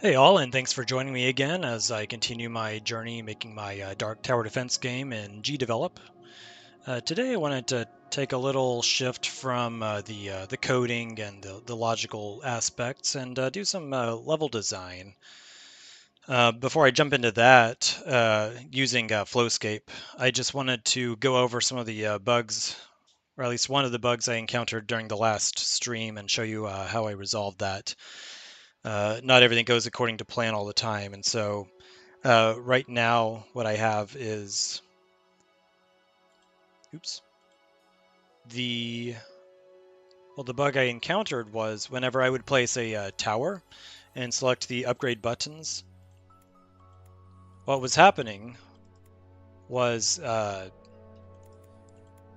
Hey all, and thanks for joining me again as I continue my journey making my Dark Tower Defense game in GDevelop. Today I wanted to take a little shift from the coding and the logical aspects and do some level design. Before I jump into that, using FlowScape, I just wanted to go over some of the bugs, or at least one of the bugs I encountered during the last stream, and show you how I resolved that. Not everything goes according to plan all the time, and so right now, what I have is, oops, the the bug I encountered was whenever I would place a tower and select the upgrade buttons, what was happening was, you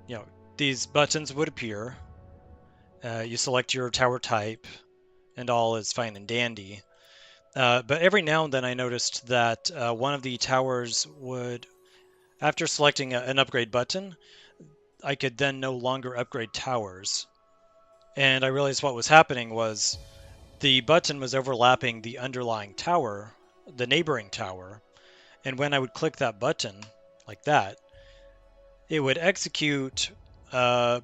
know, these buttons would appear. You select your tower type, and all is fine and dandy. But every now and then I noticed that one of the towers would, after selecting an upgrade button, I could then no longer upgrade towers. And I realized what was happening was the button was overlapping the underlying tower, the neighboring tower, and when I would click that button, like that, it would execute uh,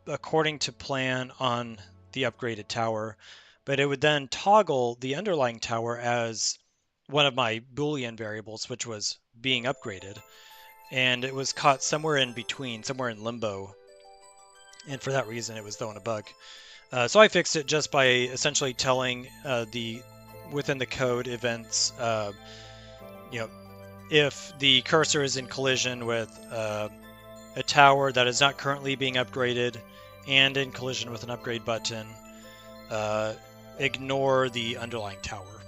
according to plan on the upgraded tower, but it would then toggle the underlying tower as one of my Boolean variables, which was being upgraded, and it was caught somewhere in between, somewhere in limbo, and for that reason it was throwing a bug. So I fixed it just by essentially telling the within the code events, you know, if the cursor is in collision with a tower that is not currently being upgraded and in collision with an upgrade button, ignore the underlying tower.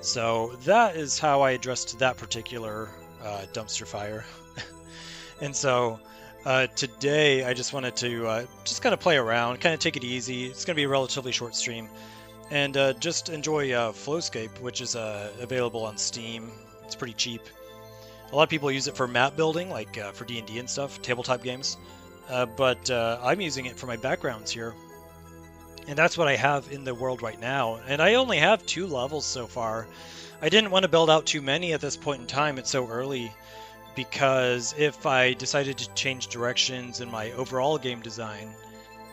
So that is how I addressed that particular dumpster fire. And so today I just wanted to just kind of play around, kind of take it easy. It's going to be a relatively short stream, and just enjoy FlowScape, which is available on Steam. It's pretty cheap. A lot of people use it for map building, like for D&D and stuff, tabletop games. But I'm using it for my backgrounds here, and that's what I have in the world right now. And I only have 2 levels so far. I didn't want to build out too many at this point in time. It's so early, because if I decided to change directions in my overall game design,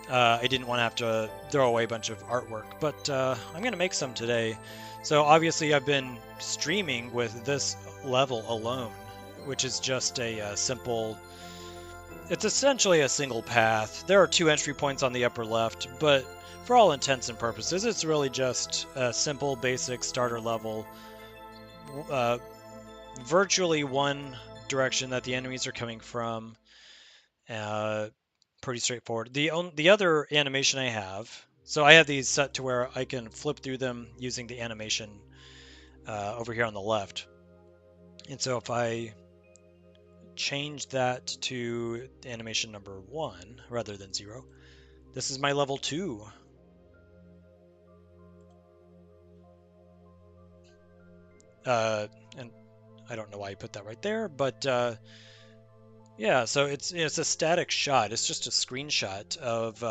I didn't want to have to throw away a bunch of artwork. But I'm going to make some today. So obviously I've been streaming with this level alone, which is just a simple... It's essentially a single path. There are 2 entry points on the upper left, but for all intents and purposes, it's really just a simple, basic starter level. Virtually one direction that the enemies are coming from. Pretty straightforward. The other animation I have, so I have these set to where I can flip through them using the animation over here on the left. And so if I change that to animation number 1 rather than 0, this is my level 2. And I don't know why I put that right there, but yeah, so it's a static shot. It's just a screenshot of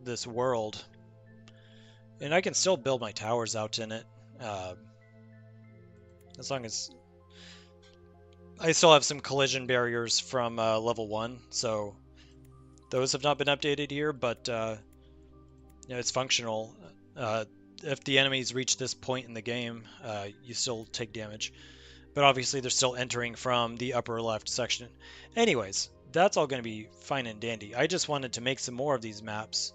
this world, and I can still build my towers out in it, as long as I still have some collision barriers from level 1. So those have not been updated here, but it's functional. If the enemies reach this point in the game, you still take damage. But obviously they're still entering from the upper left section. Anyways, that's all going to be fine and dandy. I just wanted to make some more of these maps.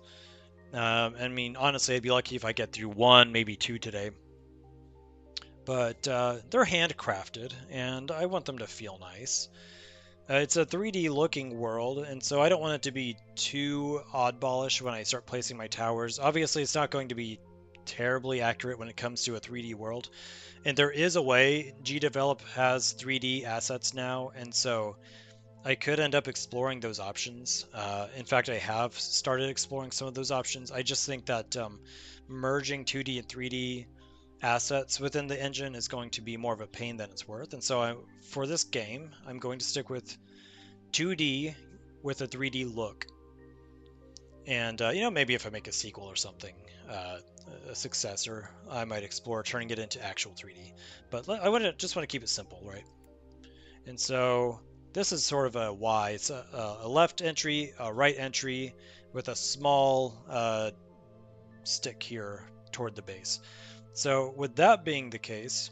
I mean, honestly, I'd be lucky if I get through 1, maybe 2 today. But they're handcrafted, and I want them to feel nice. It's a 3D looking world, and so I don't want it to be too oddballish when I start placing my towers. Obviously, it's not going to be terribly accurate when it comes to a 3D world. And there is a way. GDevelop has 3D assets now, and so I could end up exploring those options. In fact, I have started exploring some of those options. I just think that merging 2D and 3D assets within the engine is going to be more of a pain than it's worth. And so for this game, I'm going to stick with 2D with a 3D look. And maybe if I make a sequel or something, a successor, I might explore turning it into actual 3D. But I just want to keep it simple, right? And so this is sort of a Y. It's a left entry, a right entry with a small stick here toward the base. So with that being the case,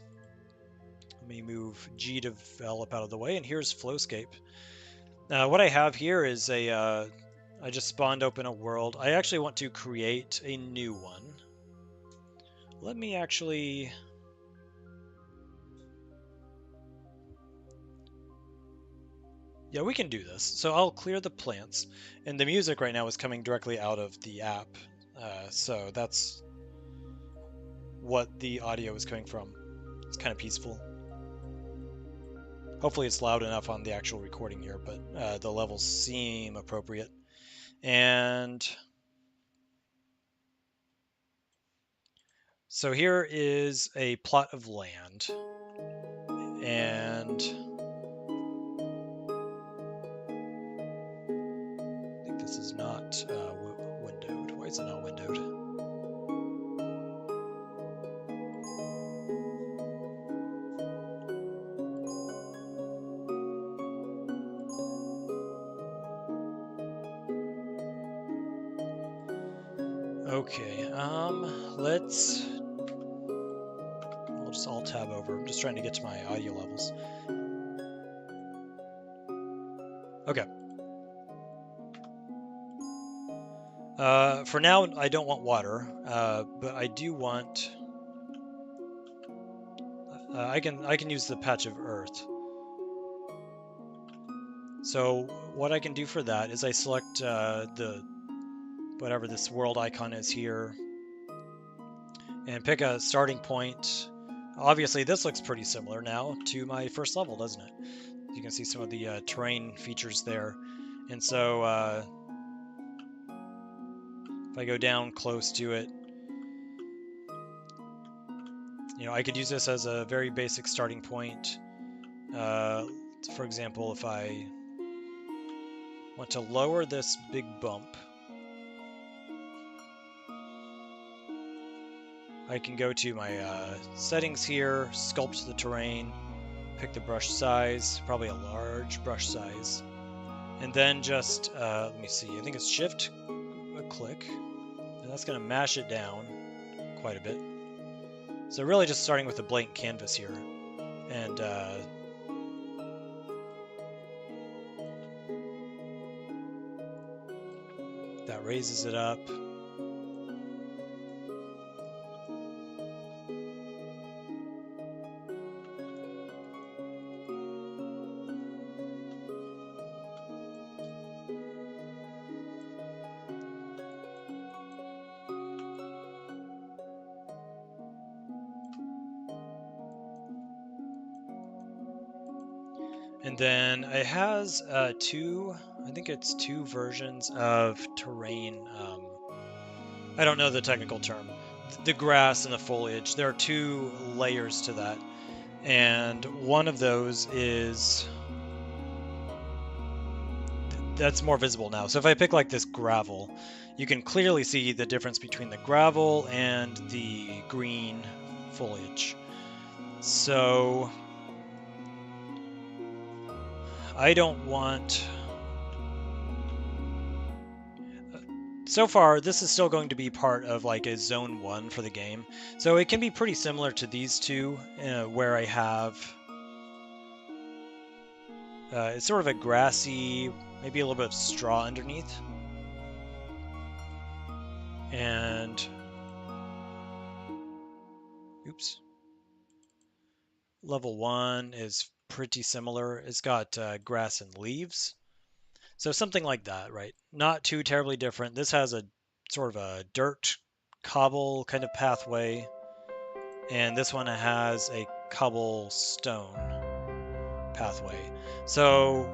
let me move GDevelop out of the way, and here's FlowScape. What I have here is I just spawned open a world. I actually want to create a new one. Let me actually... Yeah, we can do this. So I'll clear the plants, and the music right now is coming directly out of the app. So that's what the audio is coming from. It's kind of peaceful. Hopefully it's loud enough on the actual recording here, but the levels seem appropriate. And so here is a plot of land. And I think this is not windowed. Why is it not windowed? Okay, let's... I'll just alt-tab over. I'm just trying to get to my audio levels. Okay. For now, I don't want water, but I do want... I can use the patch of earth. So what I can do for that is I select whatever this world icon is here, and pick a starting point. Obviously, this looks pretty similar now to my first level, doesn't it? You can see some of the terrain features there. And so if I go down close to it, I could use this as a very basic starting point. For example, if I want to lower this big bump, I can go to my settings here, sculpt the terrain, pick the brush size, probably a large brush size, and then just, let me see, I think it's shift, a click, and that's going to mash it down quite a bit. So really just starting with a blank canvas here, and that raises it up. And then it has I think it's two versions of terrain. I don't know the technical term. The grass and the foliage. There are two layers to that. And one of those that's more visible now. So if I pick like this gravel, you can clearly see the difference between the gravel and the green foliage. So I don't want... So far, this is still going to be part of like a zone 1 for the game. So it can be pretty similar to these two, where I have... it's sort of a grassy, maybe a little bit of straw underneath. And... Oops. Level 1 is pretty similar. It's got grass and leaves. So something like that, right? Not too terribly different. This has a sort of a dirt cobble kind of pathway, and this one has a cobblestone pathway. So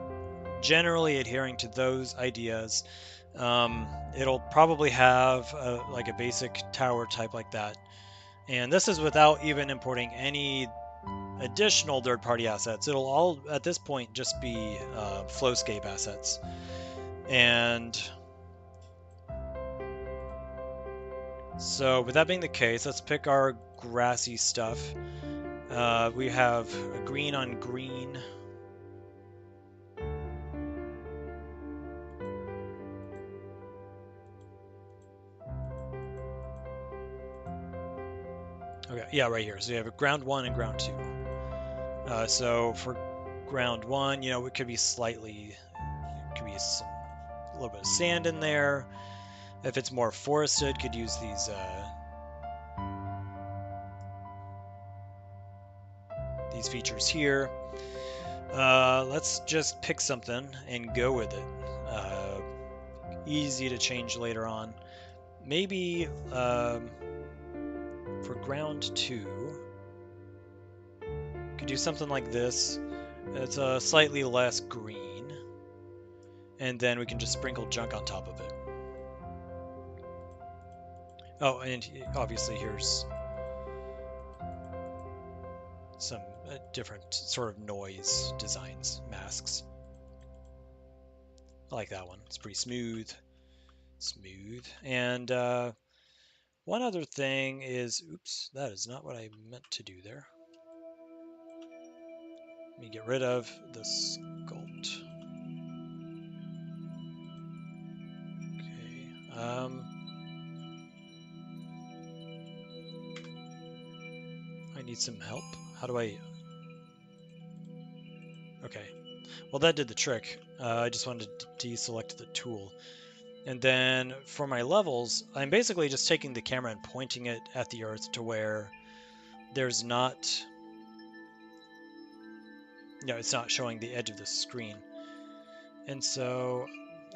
generally adhering to those ideas, it'll probably have like a basic tower type like that. And this is without even importing any additional third-party assets. It'll all, at this point, just be FlowScape assets. And So with that being the case, let's pick our grassy stuff. We have a green on green. Okay, yeah, right here. So you have a ground 1 and ground 2. So for ground 1, you know, it could be slightly, it could be a little bit of sand in there. If it's more forested, could use these features here. Let's just pick something and go with it. Easy to change later on. Maybe for ground 2, could do something like this. It's a slightly less green, and then we can just sprinkle junk on top of it. Oh, and obviously here's some different sort of noise designs, masks. I like that one. It's pretty smooth. Smooth. And one other thing is, oops, that is not what I meant to do there. Let me get rid of the sculpt. Okay. I need some help. How do I... Okay. Well, that did the trick. I just wanted to deselect the tool. And then for my levels, I'm basically just taking the camera and pointing it at the earth to where there's not... No, it's not showing the edge of the screen. And so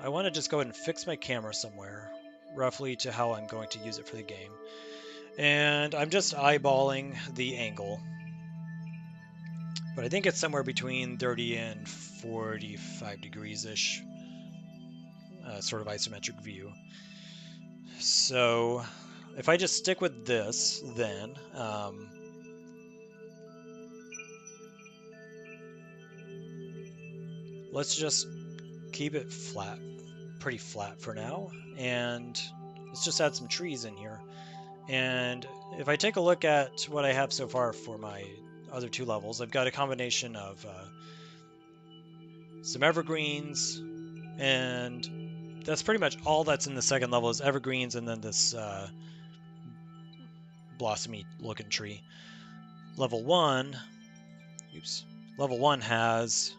I want to just go ahead and fix my camera somewhere, roughly to how I'm going to use it for the game. And I'm just eyeballing the angle. But I think it's somewhere between 30 and 45 degrees-ish, sort of isometric view. So if I just stick with this, then let's just keep it flat, pretty flat for now, and let's just add some trees in here. And if I take a look at what I have so far for my other 2 levels, I've got a combination of some evergreens, and that's pretty much all that's in the second level is evergreens, and then this blossomy looking tree. Level 1, oops, level 1 has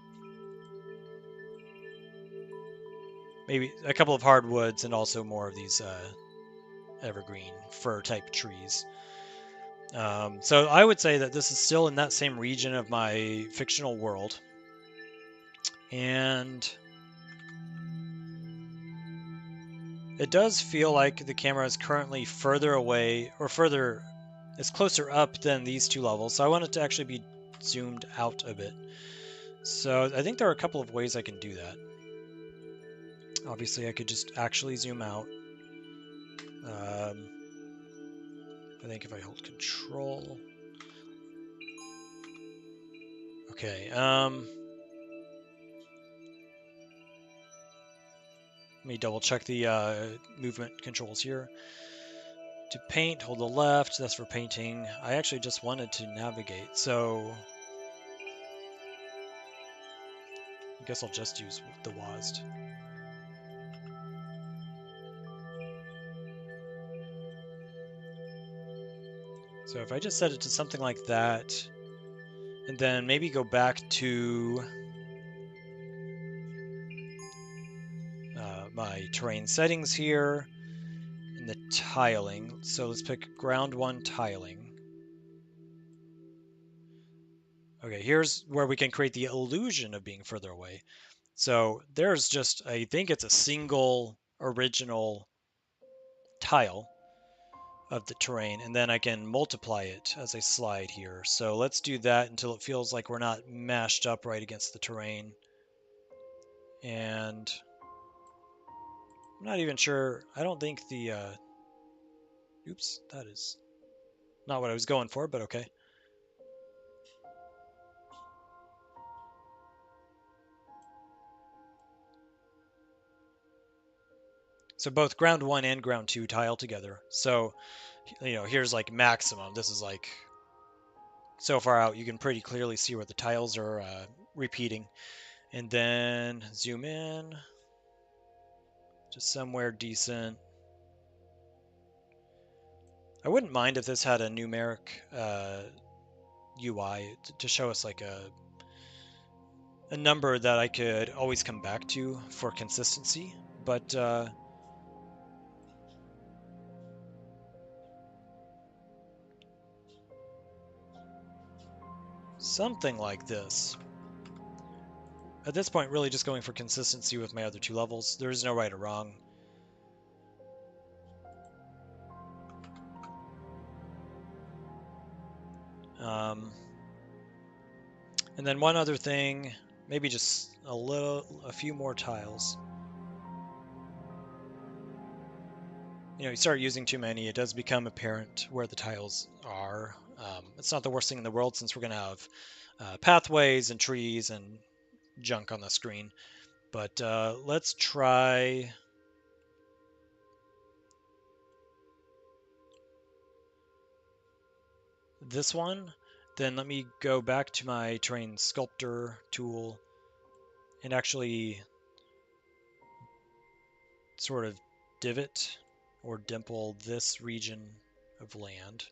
maybe a couple of hardwoods and also more of these evergreen fir type trees. So I would say that this is still in that same region of my fictional world. And it does feel like the camera is currently further away, or further, it's closer up than these 2 levels. So I want it to actually be zoomed out a bit. So I think there are a couple of ways I can do that. Obviously, I could just actually zoom out. I think if I hold Control. Okay. Let me double check the movement controls here. To paint, hold the left. That's for painting. I actually just wanted to navigate, so I guess I'll just use the WASD. So if I just set it to something like that, and then maybe go back to my terrain settings here, and the tiling. So let's pick ground 1 tiling. Okay, here's where we can create the illusion of being further away. So there's just, I think it's a single original tile of the terrain, and then I can multiply it as I slide here. So let's do that until it feels like we're not mashed up right against the terrain. And I'm not even sure, I don't think the, oops, that is not what I was going for, but okay. So both ground 1 and ground 2 tile together. So, here's like maximum. This is like so far out, you can pretty clearly see where the tiles are repeating. And then zoom in to somewhere decent. I wouldn't mind if this had a numeric UI to show us like a number that I could always come back to for consistency, but something like this. At this point, really just going for consistency with my other two levels. There is no right or wrong. And then one other thing, maybe just a few more tiles. You start using too many, it does become apparent where the tiles are. It's not the worst thing in the world since we're going to have pathways and trees and junk on the screen. But let's try this one. Then let me go back to my terrain sculptor tool and actually sort of divot or dimple this region of land.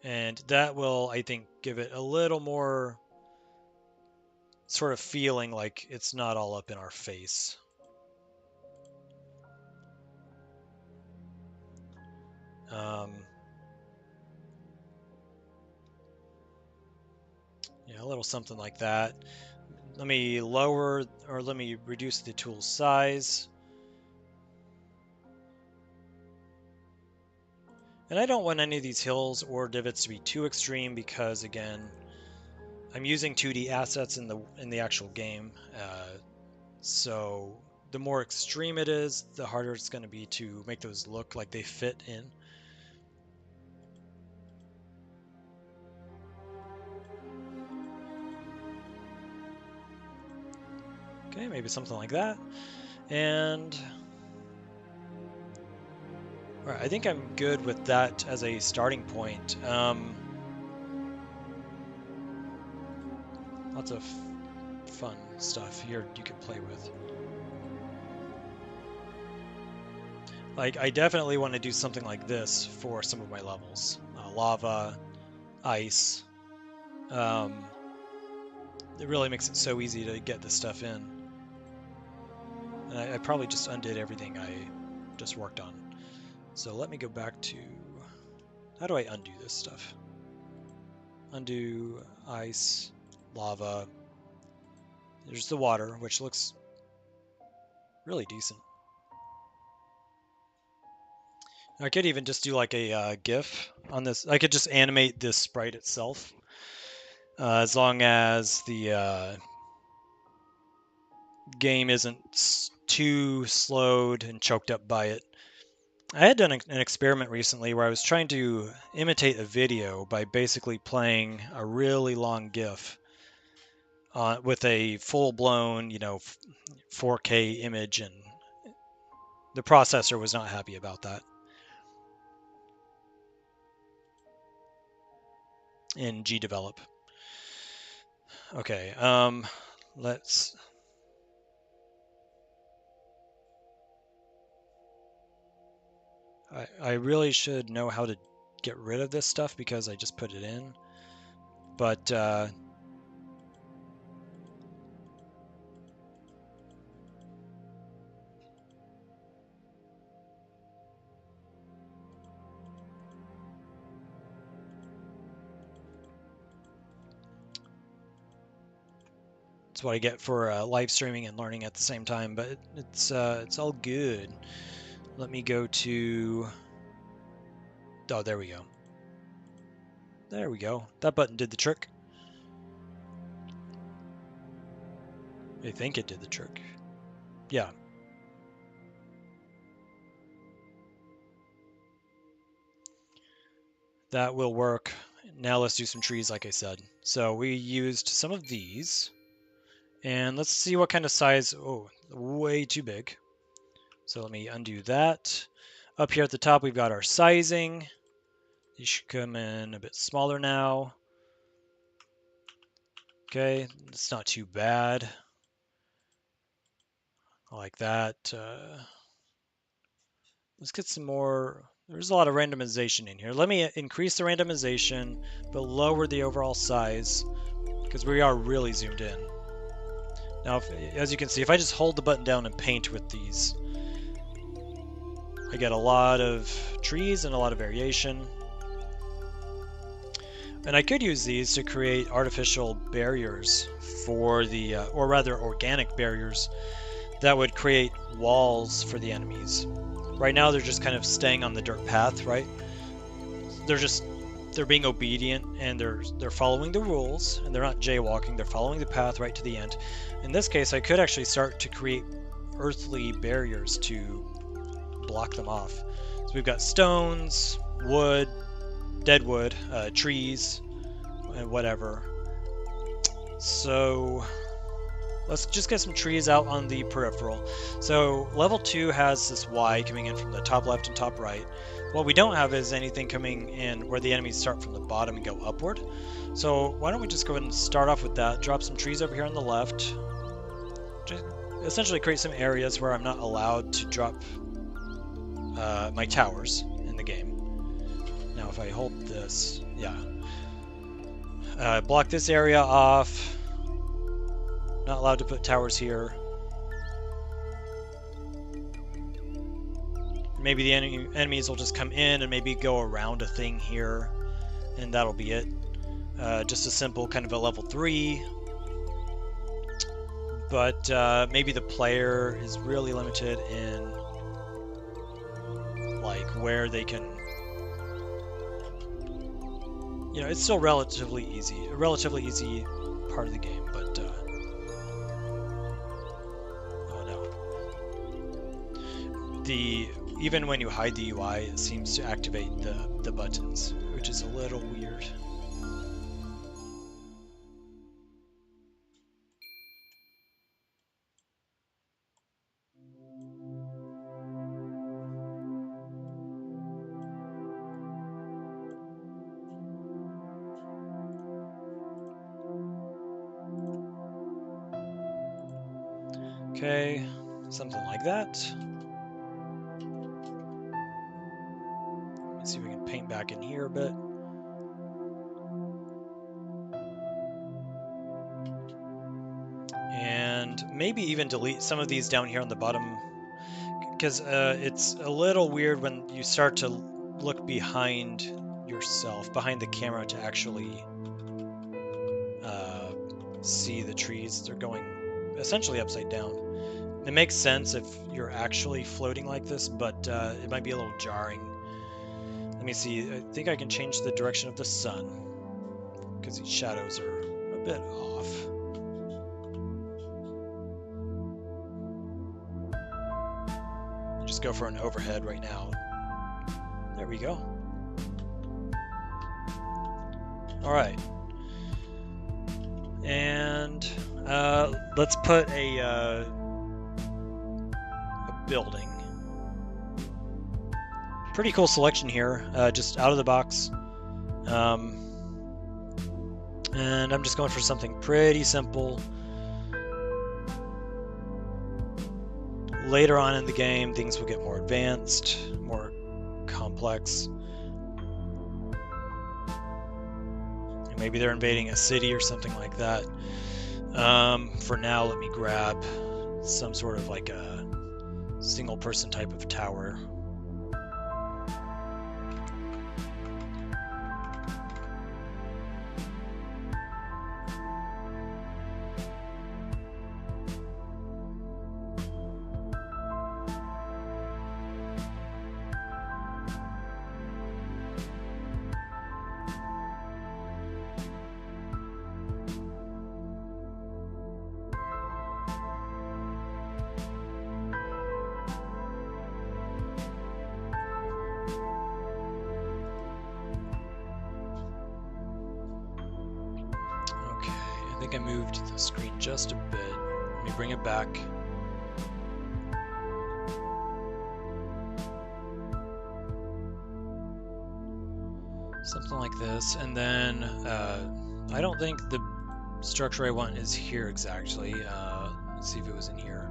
And that will, I think, give it a little more sort of feeling like it's not all up in our face. Yeah, a little something like that. Let me let me reduce the tool size. And I don't want any of these hills or divots to be too extreme because, again, I'm using 2D assets in the actual game. So the more extreme it is, the harder it's going to be to make those look like they fit in. Okay, maybe something like that. And all right, I think I'm good with that as a starting point. Lots of fun stuff here you can play with. Like, I definitely want to do something like this for some of my levels. Lava, ice. It really makes it so easy to get this stuff in. And I probably just undid everything I just worked on. So let me go back to... How do I undo this stuff? Undo, ice, lava. There's the water, which looks really decent. I could even just do like a GIF on this. I could just animate this sprite itself, as long as the game isn't too slowed and choked up by it. I had done an experiment recently where I was trying to imitate a video by basically playing a really long GIF with a full-blown, 4K image, and the processor was not happy about that in GDevelop. Okay, let's... I really should know how to get rid of this stuff because I just put it in, but that's what I get for live streaming and learning at the same time. But it's all good. Let me go to... Oh, there we go. There we go. That button did the trick. I think it did the trick. Yeah. That will work. Now let's do some trees, like I said. So we used some of these, And let's see what kind of size. Oh, way too big. So let me undo that. Up here at the top, we've got our sizing. These should come in a bit smaller now. Okay, it's not too bad. I like that. Let's get some more. There's a lot of randomization in here. Let me increase the randomization, but lower the overall size, because we are really zoomed in. Now, as you can see, if I just hold the button down and paint with these, I get a lot of trees and a lot of variation. And I could use these to create artificial barriers for the, or rather organic barriers that would create walls for the enemies. Right now they're just kind of staying on the dirt path, right? They're being obedient and they're following the rules and they're not jaywalking, they're following the path right to the end. In this case, I could actually start to create earthly barriers to block them off. So we've got stones, wood, dead wood, trees, and whatever. So let's just get some trees out on the peripheral. So level 2 has this Y coming in from the top left and top right. What we don't have is anything coming in where the enemies start from the bottom and go upward. So why don't we just go ahead and start off with that, drop some trees over here on the left, just essentially create some areas where I'm not allowed to drop my towers in the game. Now if I hold this, yeah. Block this area off. Not allowed to put towers here. Maybe the enemies will just come in and maybe go around a thing here, and that'll be it. Just a simple kind of a level 3. But maybe the player is really limited in like where they can. You know, it's still relatively easy, a relatively easy part of the game, but oh no. Even when you hide the UI, it seems to activate the buttons, which is a little weird. Okay, something like that. Let's see if we can paint back in here a bit. And maybe even delete some of these down here on the bottom, because it's a little weird when you start to look behind yourself, behind the camera, to actually see the trees. They're going essentially upside down. It makes sense if you're actually floating like this, but it might be a little jarring. Let me see. I think I can change the direction of the sun, because these shadows are a bit off. Just go for an overhead right now. There we go. All right. And let's put a building. Pretty cool selection here, just out of the box. And I'm just going for something pretty simple. Later on in the game, things will get more advanced, more complex. And maybe they're invading a city or something like that. For now, let me grab some sort of like a single person type of tower. think I moved the screen just a bit. Let me bring it back. Something like this, and then I don't think the structure I want is here exactly. Let's see if it was in here.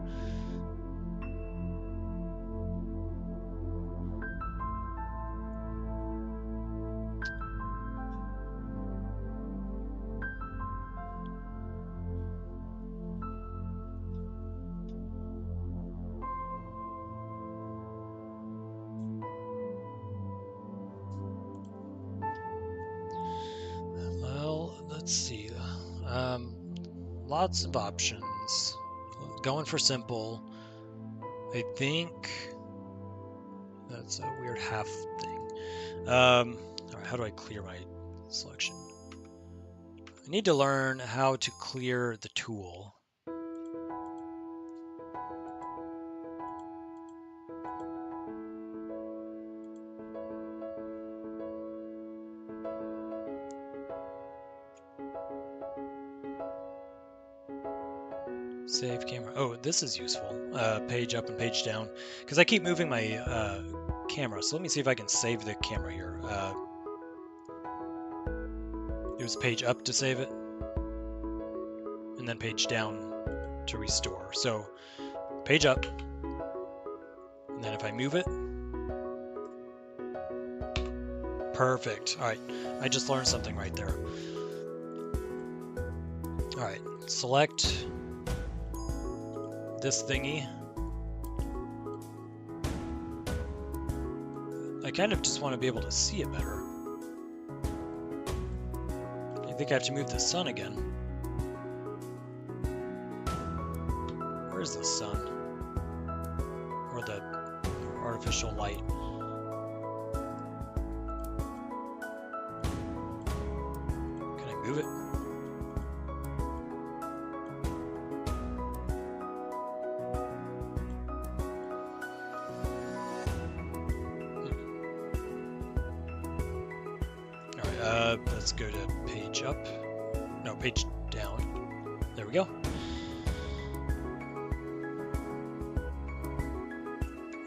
Let's see. Lots of options. Going for simple. I think that's a weird half thing. All right, how do I clear my selection? I need to learn how to clear the tool. Save camera. Oh, this is useful. Page up and page down. Because I keep moving my camera. So let me see if I can save the camera here. It was page up to save it. And then page down to restore. So page up. And then if I move it. Perfect. All right. I just learned something right there. All right. Select this thingy. I kind of just want to be able to see it better. I think I have to move the sun again. Where's the sun? Or the artificial light? Can I move it? Let's go to page up. No, page down. There we go.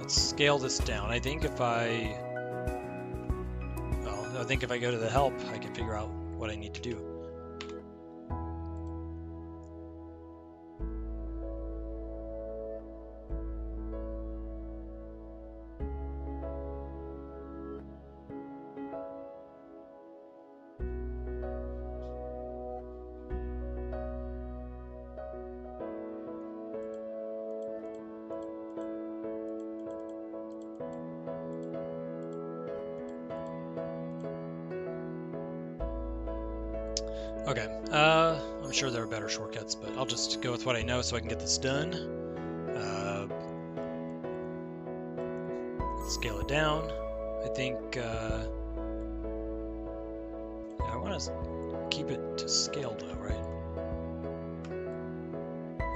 Let's scale this down. I think if I go to the help, I can figure out what I need to do. Okay, I'm sure there are better shortcuts, but I'll just go with what I know so I can get this done. Let's scale it down. I think, yeah, I want to keep it to scale though, right?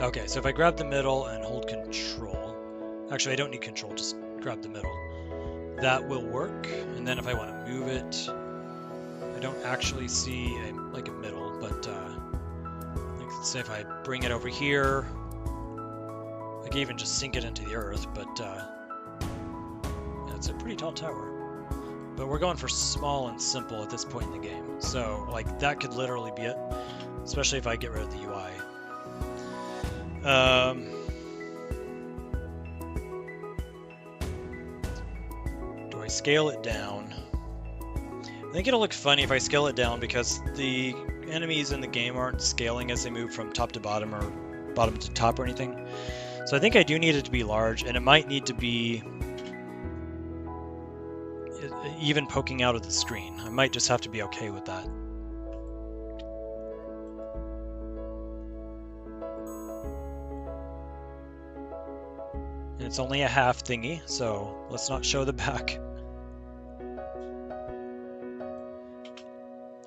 Okay, so if I grab the middle and hold control, actually I don't need control, just grab the middle. That will work, and then if I want to move it, I don't actually see like a middle, but let's say if I bring it over here, I can even just sink it into the earth, but yeah, it's a pretty tall tower. But we're going for small and simple at this point in the game, so like that could literally be it, especially if I get rid of the UI. Do I scale it down? I think it'll look funny if I scale it down because the enemies in the game aren't scaling as they move from top to bottom or bottom to top or anything. So I think I do need it to be large, and it might need to be even poking out of the screen. I might just have to be okay with that. And it's only a half thingy, so let's not show the back.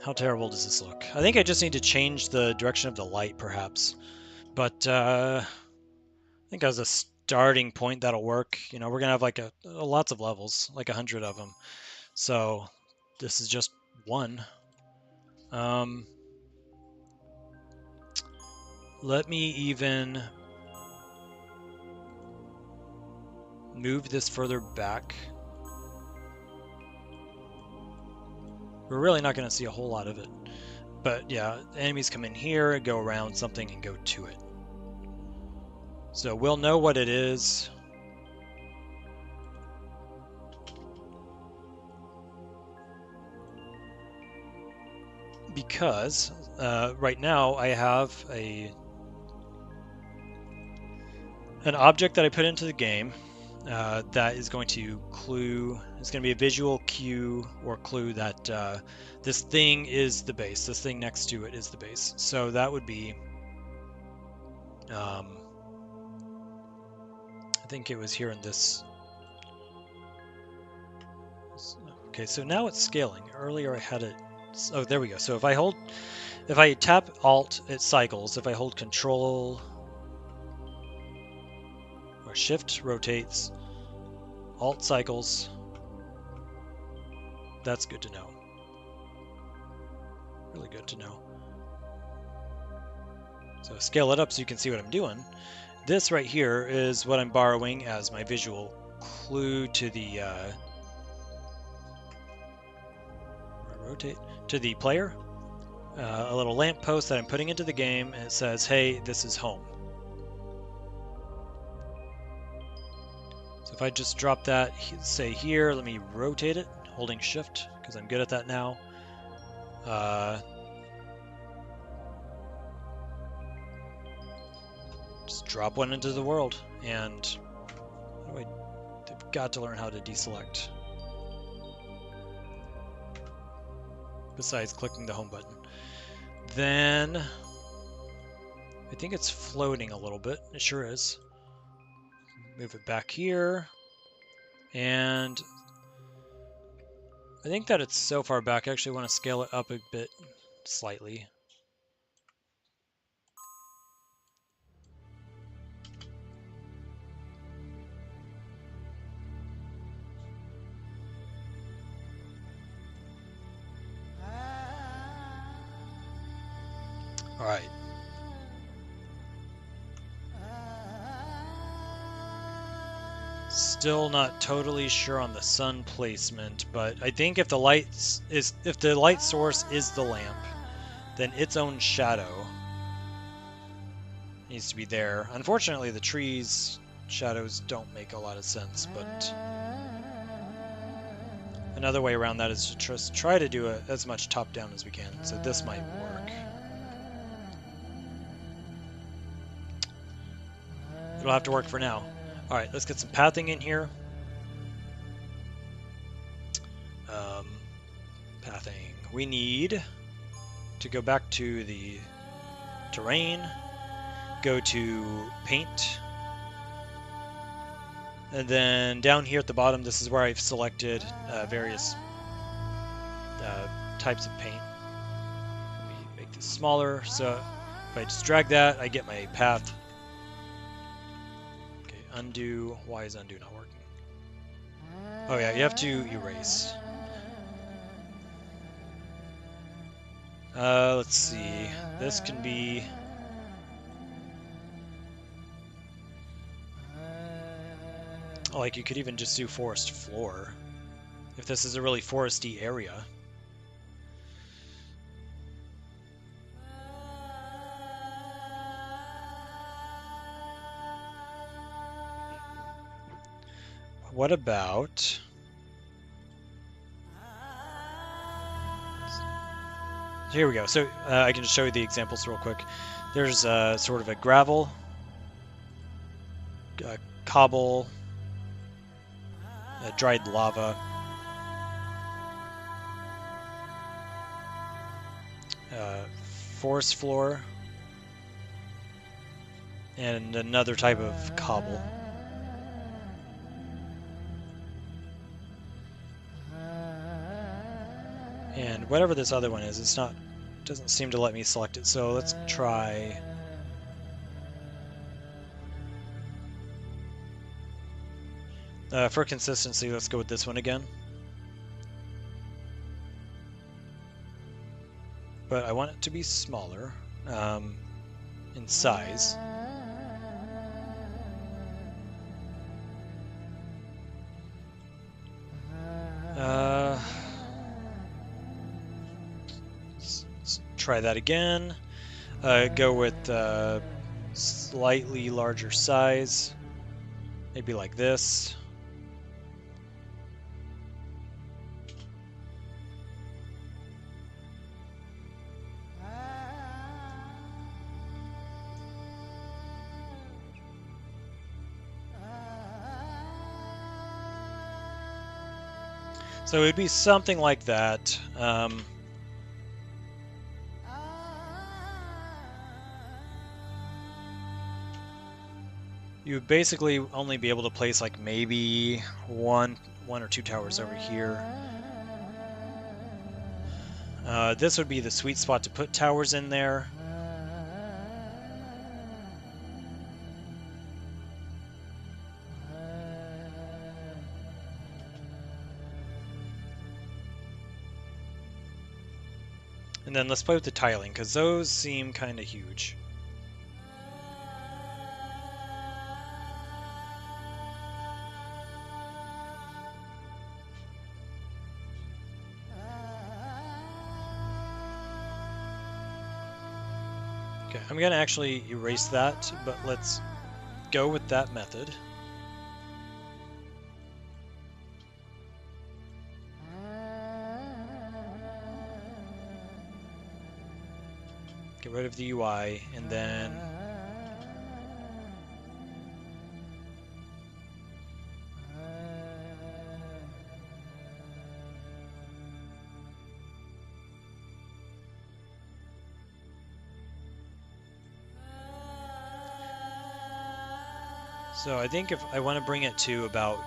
How terrible does this look? I think I just need to change the direction of the light, perhaps. But I think as a starting point, that'll work. You know, we're gonna have like lots of levels, like 100 of them. So this is just one. Let me even move this further back. We're really not going to see a whole lot of it. But yeah, enemies come in here, go around something, and go to it. So we'll know what it is. Because right now I have an object that I put into the game that is going to clue, it's going to be a visual cue or clue that this thing is the base. This thing next to it is the base. So that would be, I think it was here in this. Okay, so now it's scaling. Earlier I had it, oh, there we go. So if I tap Alt, it cycles. If I hold Control or Shift, rotates. Alt cycles. That's good to know. Really good to know. So scale it up so you can see what I'm doing. This right here is what I'm borrowing as my visual clue to the rotate to the player. A little lamppost that I'm putting into the game, and it says, "Hey, this is home." So if I just drop that, say here, let me rotate it, holding Shift, because I'm good at that now. Just drop one into the world, and I've got to learn how to deselect. Besides clicking the home button. Then I think it's floating a little bit. It sure is. Move it back here. And I think that it's so far back, I actually want to scale it up a bit slightly. All right. Still not totally sure on the sun placement, but I think if the light source is the lamp, then its own shadow needs to be there. Unfortunately, the trees' shadows don't make a lot of sense, but another way around that is to just try to do as much top-down as we can. So this might work. It'll have to work for now. All right, let's get some pathing in here. Pathing. We need to go back to the terrain, go to paint, and then down here at the bottom, this is where I've selected various types of paint. Let me make this smaller, so if I just drag that, I get my path. Okay, undo. Why is undo not working? Oh yeah, you have to erase. Let's see. This can be... Oh, like you could even just do forest floor, if this is a really foresty area. What about... Here we go. So I can just show you the examples real quick. There's sort of a gravel, cobble, dried lava, forest floor, and another type of cobble. And whatever this other one is, doesn't seem to let me select it. So let's try. For consistency, let's go with this one again. But I want it to be smaller. in size. Let's try that again. Go with slightly larger size, maybe like this. So it'd be something like that. You would basically only be able to place like maybe one or two towers over here. This would be the sweet spot to put towers in there. And then let's play with the tiling, because those seem kind of huge. Okay, I'm going to actually erase that, but let's go with that method. Get rid of the UI, and then so I think if I want to bring it to about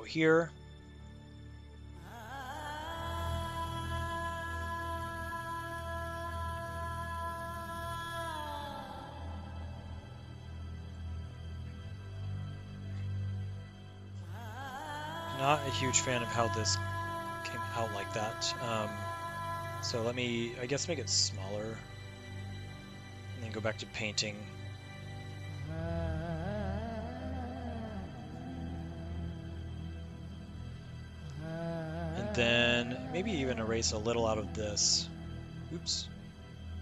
here. Not a huge fan of how this came out like that. So let me, I guess, make it smaller, and then go back to painting. And then maybe even erase a little out of this. Oops.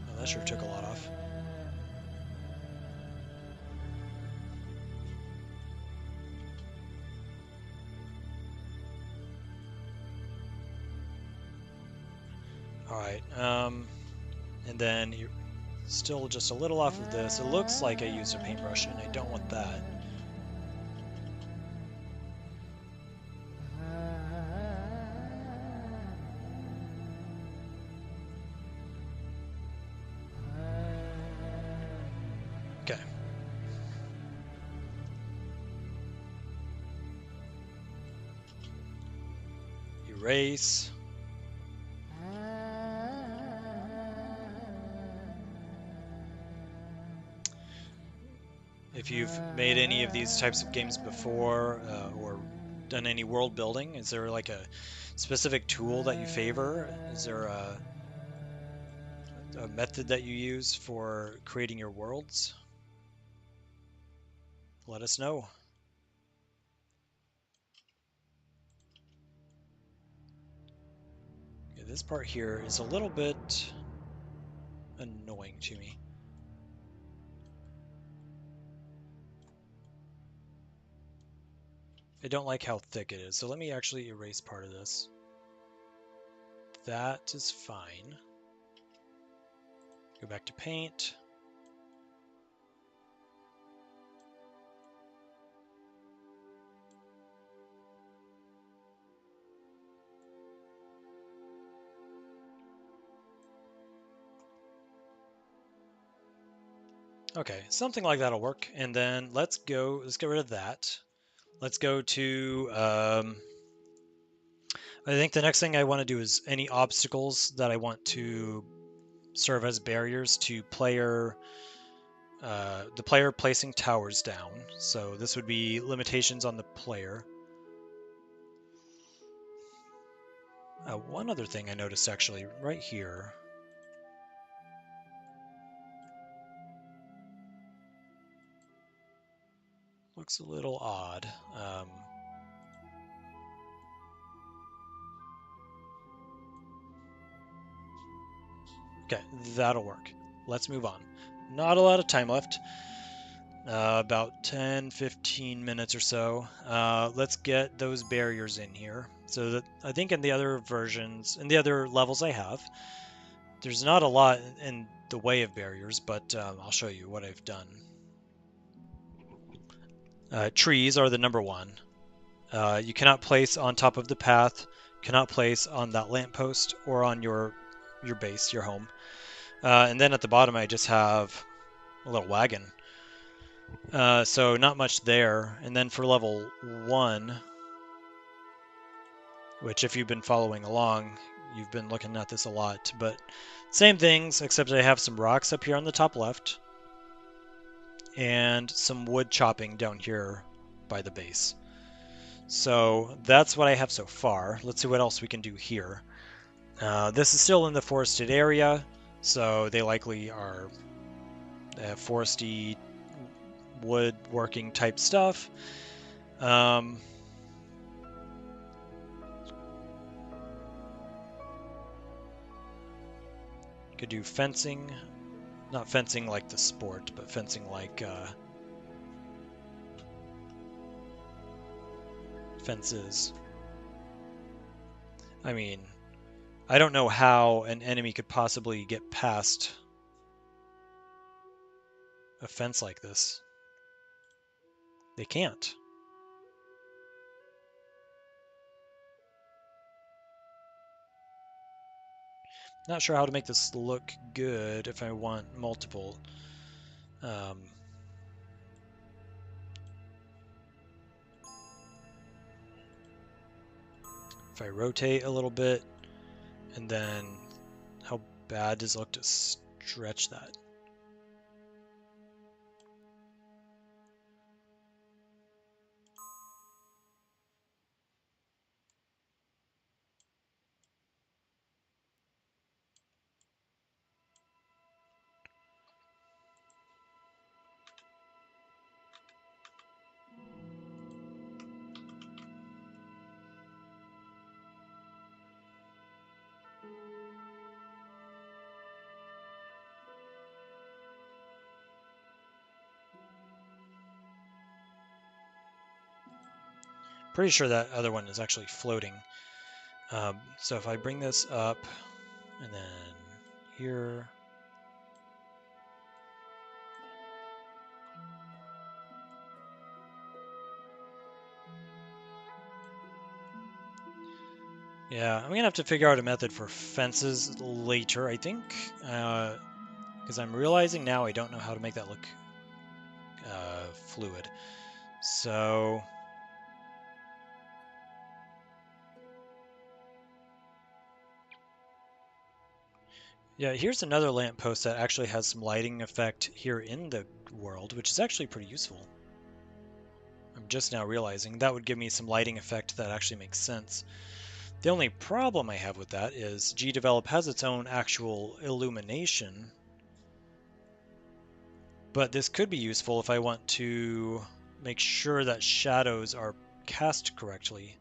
Oh, that sure took a lot off. Alright, and then still just a little off of this. It looks like I used a paintbrush, and I don't want that. Okay. Erase. If you've made any of these types of games before, or done any world building, is there like a specific tool that you favor? Is there a method that you use for creating your worlds? Let us know. Okay, this part here is a little bit annoying to me. I don't like how thick it is, so let me actually erase part of this. That is fine. Go back to paint. Okay, something like that'll work. And then let's get rid of that. Let's go to, I think the next thing I want to do is any obstacles that I want to serve as barriers to the player placing towers down. So this would be limitations on the player. One other thing I noticed actually right here. looks a little odd. Okay, that'll work. Let's move on. Not a lot of time left. About 10-15 minutes or so. Let's get those barriers in here. So that I think in the other versions, in the other levels I have, there's not a lot in the way of barriers, but I'll show you what I've done. Trees are the number one. You cannot place on top of the path, cannot place on that lamppost or on your base, your home. And then at the bottom I just have a little wagon. So not much there. And then for level 1, which if you've been following along, you've been looking at this a lot, but same things, except I have some rocks up here on the top left and some wood chopping down here by the base. So that's what I have so far. Let's see what else we can do here. This is still in the forested area, so they likely are foresty woodworking type stuff. Could do fencing, not fencing like the sport, but fencing like fences. I mean, I don't know how an enemy could possibly get past a fence like this. They can't. Not sure how to make this look good if I want multiple. If I rotate a little bit, and then how bad does it look to stretch that? Pretty sure that other one is actually floating. So if I bring this up, and then here, yeah, I'm gonna have to figure out a method for fences later, I think, because I'm realizing now I don't know how to make that look fluid. So yeah, here's another lamppost that actually has some lighting effect here in the world, which is actually pretty useful. I'm just now realizing that would give me some lighting effect that actually makes sense. The only problem I have with that is GDevelop has its own actual illumination, but this could be useful if I want to make sure that shadows are cast correctly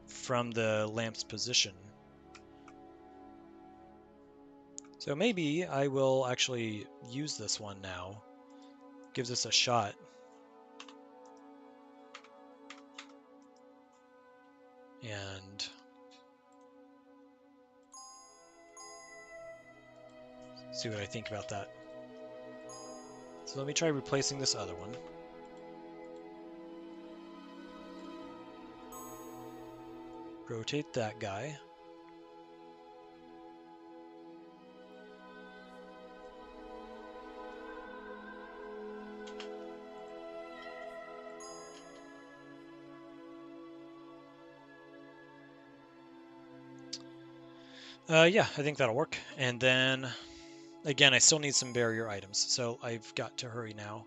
from the lamp's position. So maybe I will actually use this one now. Gives us a shot. And see what I think about that. So let me try replacing this other one. Rotate that guy. Yeah, I think that'll work. And then, again, I still need some barrier items, so I've got to hurry now.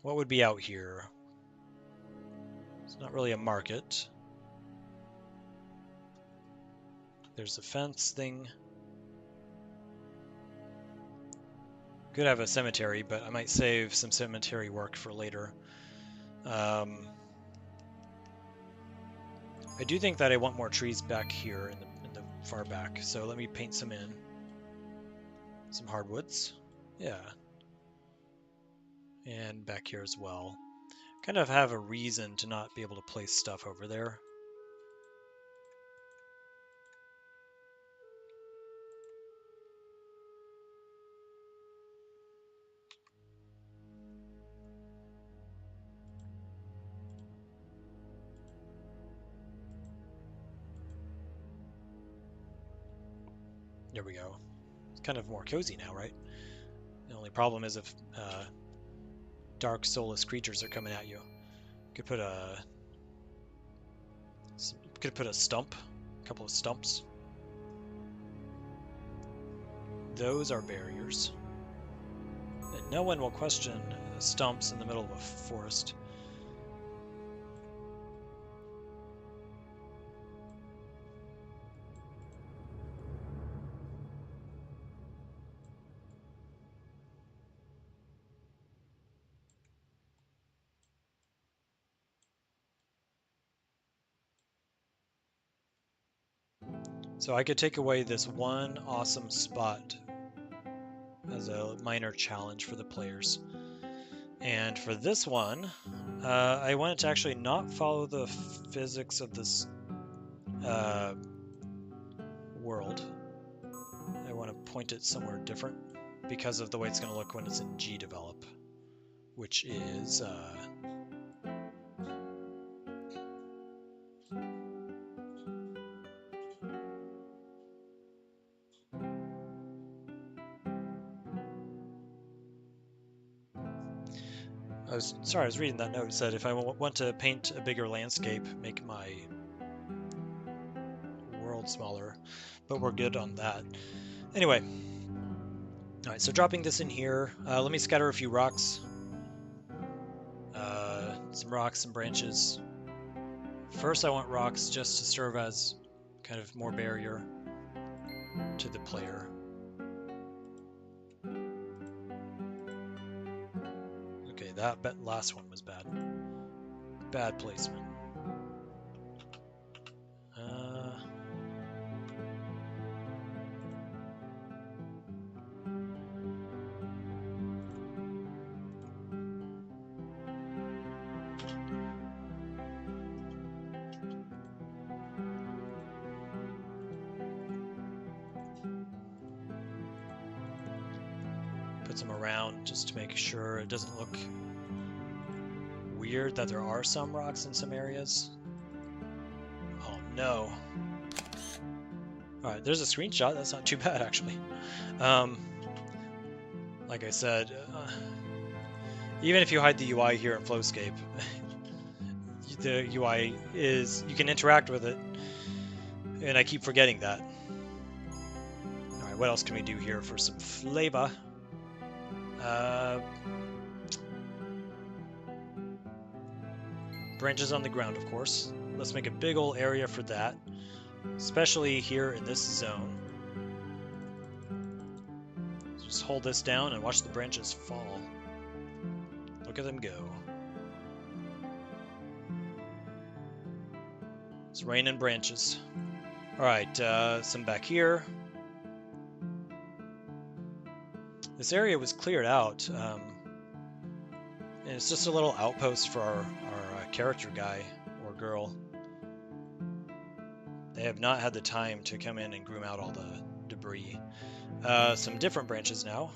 What would be out here? It's not really a market. There's a fence thing. Could have a cemetery, but I might save some cemetery work for later. I do think that I want more trees back here in the far back, so let me paint some in. Some hardwoods. Yeah. And back here as well. Kind of have a reason to not be able to place stuff over there. There we go. It's kind of more cozy now, right? The only problem is if dark, soulless creatures are coming at you. Could put a stump, a couple of stumps. Those are barriers. And no one will question stumps in the middle of a forest. So I could take away this one awesome spot as a minor challenge for the players. And for this one, I wanted to actually not follow the physics of this world. I want to point it somewhere different because of the way it's going to look when it's in GDevelop, which is I was reading that note. It said if I want to paint a bigger landscape, make my world smaller, but we're good on that. Anyway, all right, so dropping this in here, let me scatter a few rocks. Some rocks, some branches. First, I want rocks just to serve as kind of more barrier to the player. Okay, that last one was bad. Bad placement. Put some around just to make sure it doesn't look weird that there are some rocks in some areas. Oh no. Alright, there's a screenshot. That's not too bad, actually. Like I said, even if you hide the UI here in FlowScape, the UI is, you can interact with it, and I keep forgetting that. Alright, what else can we do here for some flavor? Branches on the ground, of course. Let's make a big old area for that, especially here in this zone. Just hold this down and watch the branches fall. Look at them go. It's raining branches. Alright, some back here. This area was cleared out, and it's just a little outpost for our character guy or girl. They have not had the time to come in and groom out all the debris. Some different branches now.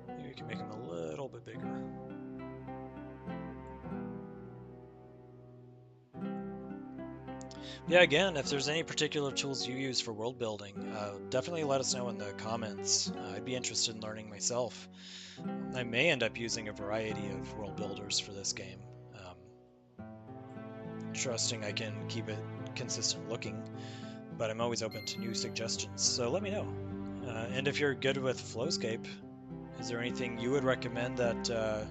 Maybe we can make them a little bit bigger. Yeah, again, if there's any particular tools you use for world building, definitely let us know in the comments. I'd be interested in learning myself. I may end up using a variety of world builders for this game. Trusting I can keep it consistent looking, but I'm always open to new suggestions, so let me know. And if you're good with FlowScape, is there anything you would recommend that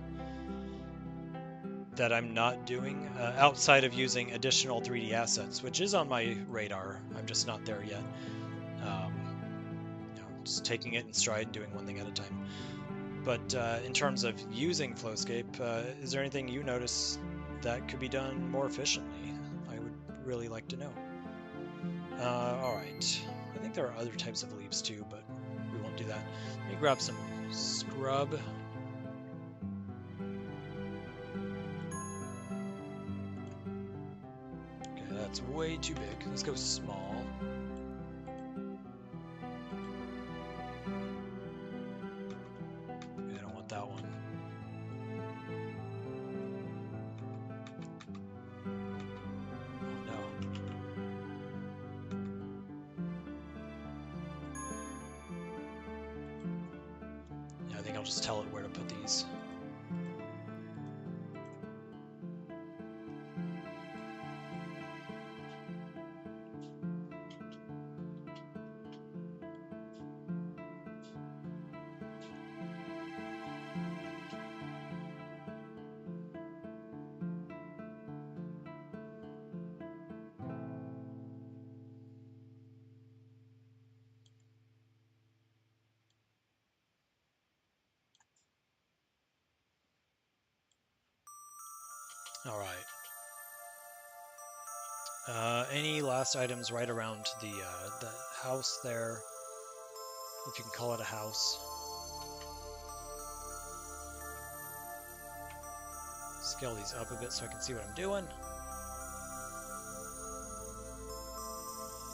that I'm not doing outside of using additional 3D assets, which is on my radar. I'm just not there yet. Just taking it in stride and doing one thing at a time. But in terms of using FlowScape, is there anything you notice that could be done more efficiently? I would really like to know. All right. I think there are other types of leaves too, but we won't do that. Let me grab some scrub. Okay, that's way too big. Let's go small. Okay, I don't want that one. Oh no. Yeah, I think I'll just tell it where to put these. All right. Any last items right around the house there, if you can call it a house. Scale these up a bit so I can see what I'm doing.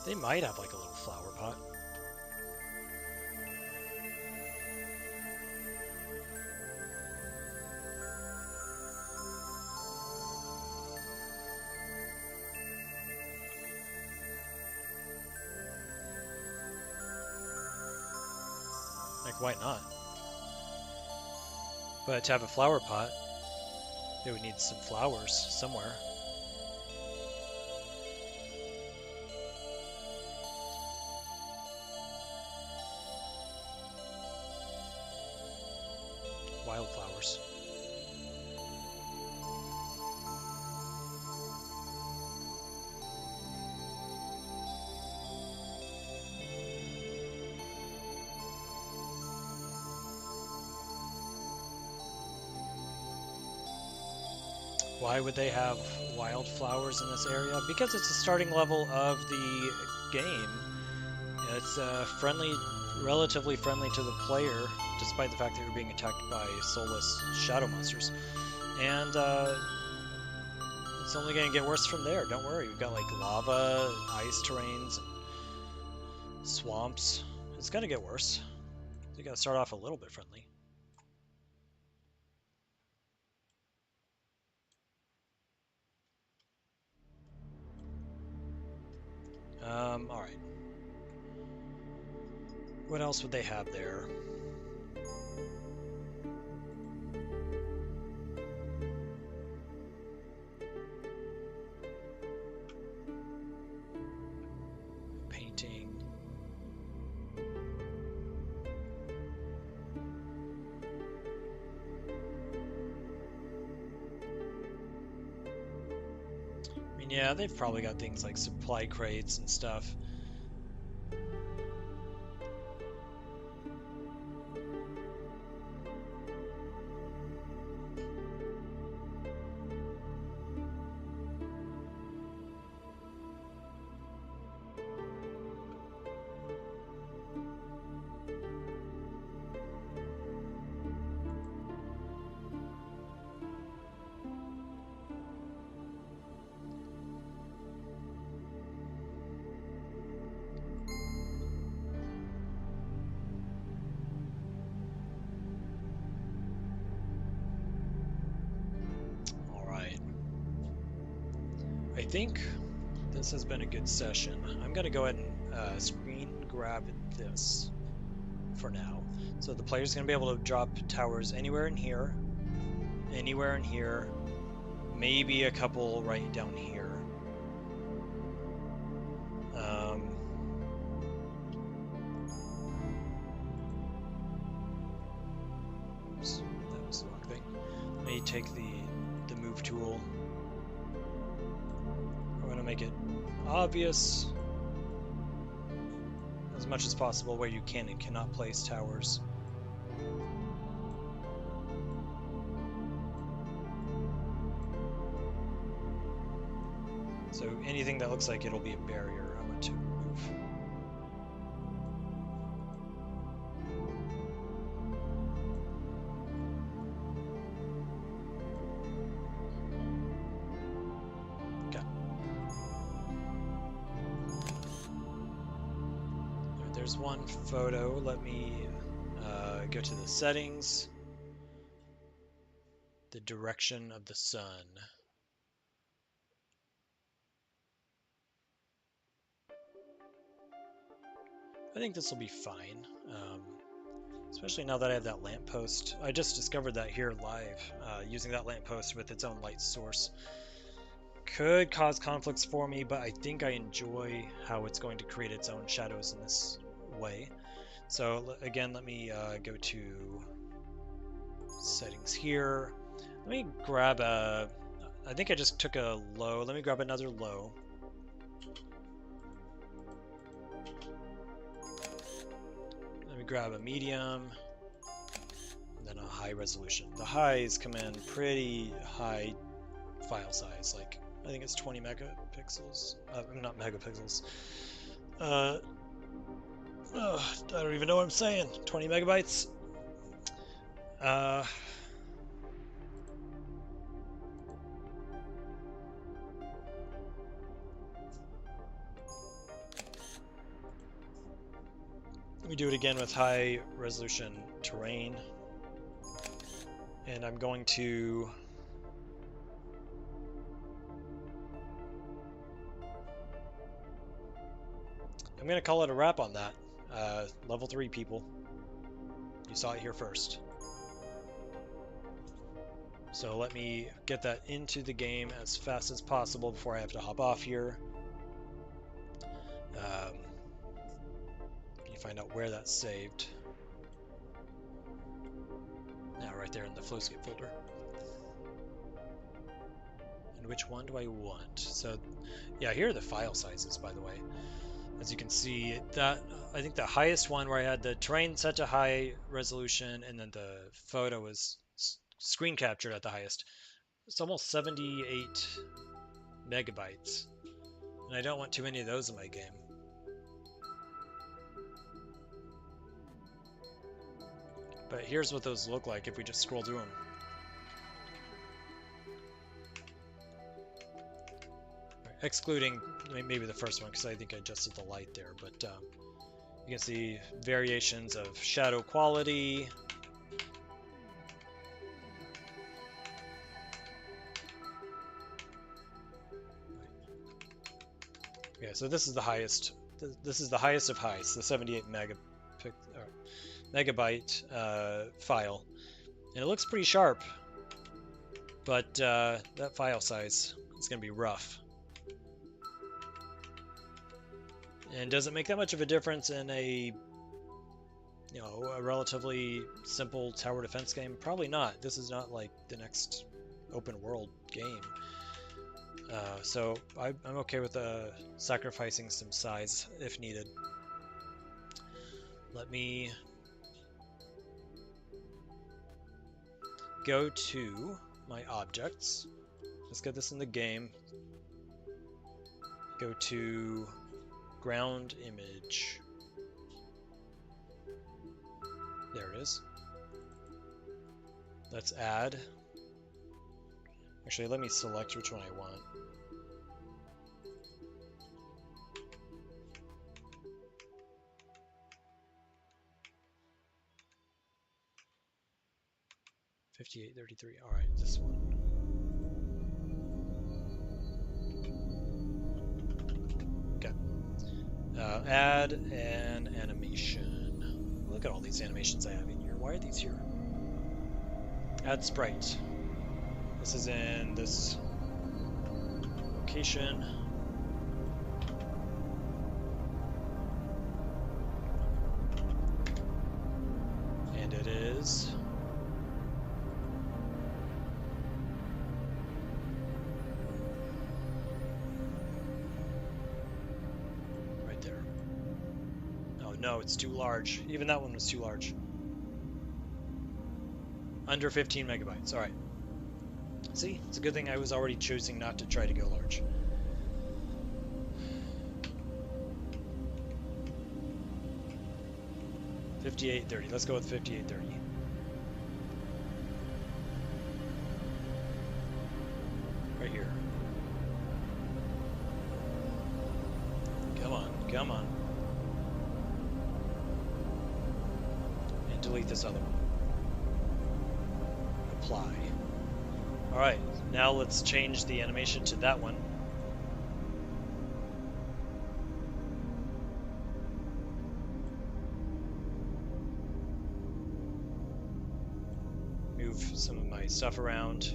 They might have like a little flower pot. Like, why not? But to have a flower pot, it would need some flowers somewhere. Wildflowers. Why would they have wildflowers in this area? Because it's the starting level of the game. It's friendly, relatively friendly to the player, despite the fact that you're being attacked by soulless shadow monsters. And it's only going to get worse from there. Don't worry. We've got like lava, ice terrains, and swamps. It's going to get worse. So you got to start off a little bit friendly. All right. What else would they have there? Painting. I mean, yeah, they've probably got things like supply crates and stuff. I think this has been a good session. I'm going to go ahead and screen grab this for now. So the player's going to be able to drop towers anywhere in here, maybe a couple right down here. Oops, that was the wrong thing. Let me take the move tool. I'm going to make it obvious as much as possible where you can and cannot place towers. So anything that looks like it'll be a barrier, I'm going to remove. Okay. Right, there's one photo. Let me go to the settings. The direction of the sun. I think this will be fine, especially now that I have that lamppost. I just discovered that here live, using that lamppost with its own light source. Could cause conflicts for me, but I think I enjoy how it's going to create its own shadows in this way. So again, let me go to settings here. Let me grab a, I think I just took a low. Let me grab another low. Let me grab a medium, and then a high resolution. The highs come in pretty high file size, like I think it's 20 megapixels. Not megapixels. I don't even know what I'm saying. 20 megabytes. Let me do it again with high resolution terrain. And I'm going to call it a wrap on that. Level 3 people. You saw it here first. So let me get that into the game as fast as possible before I have to hop off here. You find out where that's saved. Now right there in the FlowScape folder. And which one do I want? So yeah, here are the file sizes, by the way. As you can see, that I think the highest one where I had the terrain set to high resolution and then the photo was screen captured at the highest. It's almost 78 megabytes. And I don't want too many of those in my game. But here's what those look like if we just scroll through them. Excluding maybe the first one, because I think I adjusted the light there, but you can see variations of shadow quality. Okay, so this is the highest. This is the highest of highs, the 78 megabyte file, and it looks pretty sharp. But that file size is going to be rough. And does it make that much of a difference in a relatively simple tower defense game? Probably not. This is not like the next open world game. So I'm okay with sacrificing some size if needed. Let me go to my objects. Let's get this in the game. Go to ground image. There it is. Let's add. Actually, let me select which one I want. $58.33. All right, this one. Okay. Add an animation. Look at all these animations I have in here. Why are these here? Add sprite. This is in this location. And it is no, it's too large. Even that one was too large. Under 15 megabytes. All right. See, it's a good thing I was already choosing not to try to go large. $58.30. Let's go with $58.30. Right here. Come on, come on. And delete this other one. Apply. Alright, now let's change the animation to that one. Move some of my stuff around.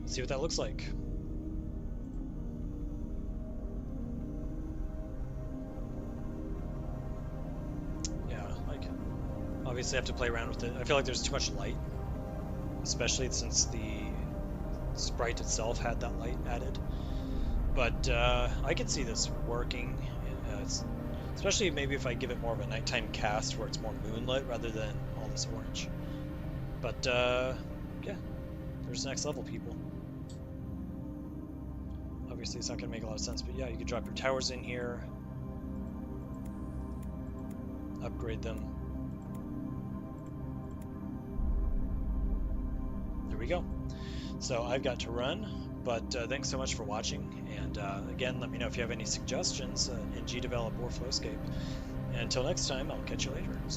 See what that looks like. Obviously I have to play around with it. I feel like there's too much light, especially since the sprite itself had that light added. But I can see this working, especially maybe if I give it more of a nighttime cast where it's more moonlit rather than all this orange. But yeah, there's next level, people. Obviously it's not going to make a lot of sense, but yeah, you can drop your towers in here, upgrade them. There we go. So I've got to run, but thanks so much for watching, and again, let me know if you have any suggestions in GDevelop or FlowScape. And until next time, I'll catch you later. So.